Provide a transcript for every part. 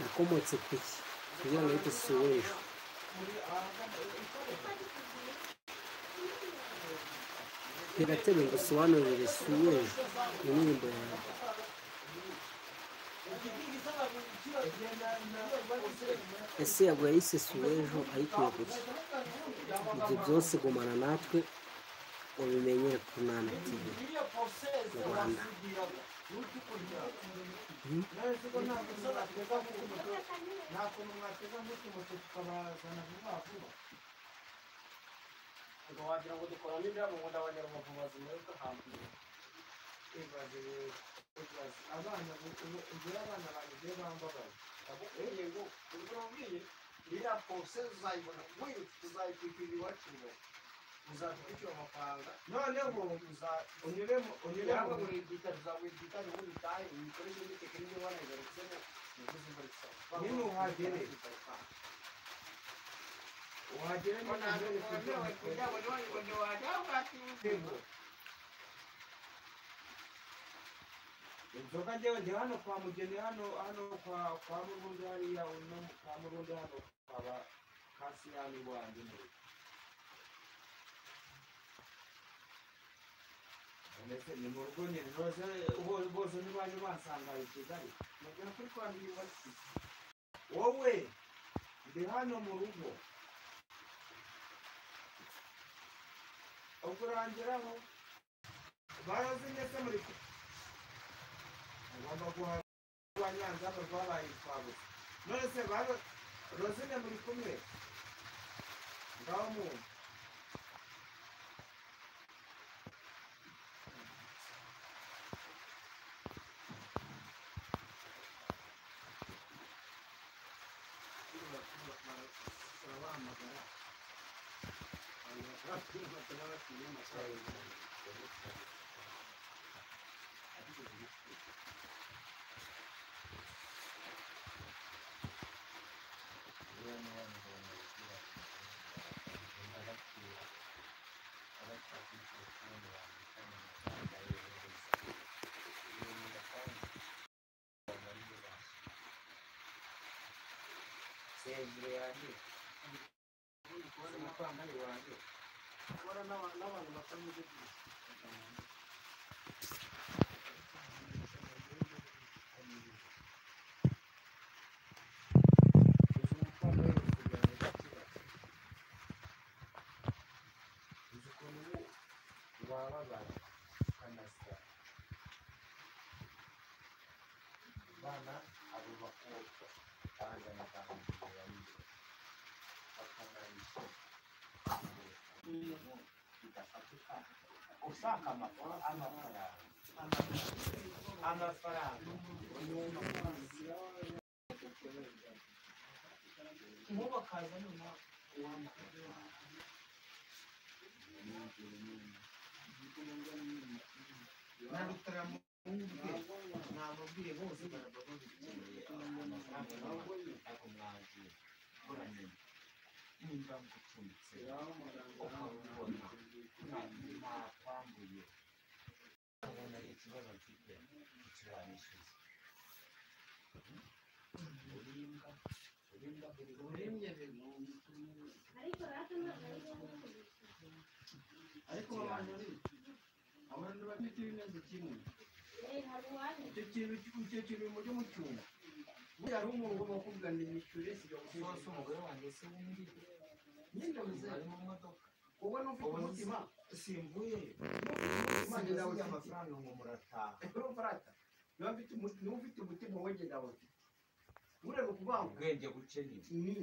yakomotse ku ki kugira ngo yite suwejo biratebe ngo usobanurire suwejo indirimbo yawe ese yago yayise suwejo ayikuye ku ki ibyo byose gumana natwe ubimenyere ku Nana TV mu Rwanda wagira ngo dukora n'indirimbo ngo ndabanyarwanda bazima ariko hambere abana ugira abana banjye bambabaye yego ubwo mbwiye iriya pose uzayibona wirutse tuzayikwikira iwacu ngo uzadukira amafaranga noneho unyuremo muri gitari zawe gitari ubundi utahe uyikoreshe muri tekinike wanayigarutsemo uvuze muri sawa nyine uhagere inzoga njyewe ndi hano kwa mugeni hano kwa murundi hariya uno kwa murundi hano kwaba kasiyani wanjye mbere ndetse ni mu rugo nyine bose ntibaje bansanga i Kigali mubwira kuri kwandura iwacu wowe ndi hano mu rugo ubwo urangeraho baroze ndetse muri ugomba guha Nyanza ngo rwabaye twabuze none se rozine muri kumwe ngaho muntu hejuru yanjye ubundi kubona amafaranga wanjye kubona n'abantu batameze wababaye ukanasa bana abo bakobwa kandi amafaranga bakanarisha bidafatika ushaka amafaranga nk'ubu akaza nyuma narutara mu bwe namubwiye bose barababa bikeneye amafaranga ariko mwangiye muramenye nimba mucumbitse ukabibona ntakwambuye abona ari ikibazo mfite ikiranishije urimbwa ariko abantu bafite ibibazo kimwe icyo kintu mujye mucyumva burya hari umuntu ugomba kuvuga ngo nishyure sijya gusoza umugore wanjye se wundi nyine ari mu modoka wowe n'ufite umutima simvuye n'ufite umutima amafaranga ngo murataha urumva niba ufite umutima wowe genda bafite ureba ukuvuga ngo ubwenge buke ni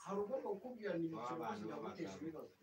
hari ugomba kukubwira ni imikino kugira ngo uteshe ibibazo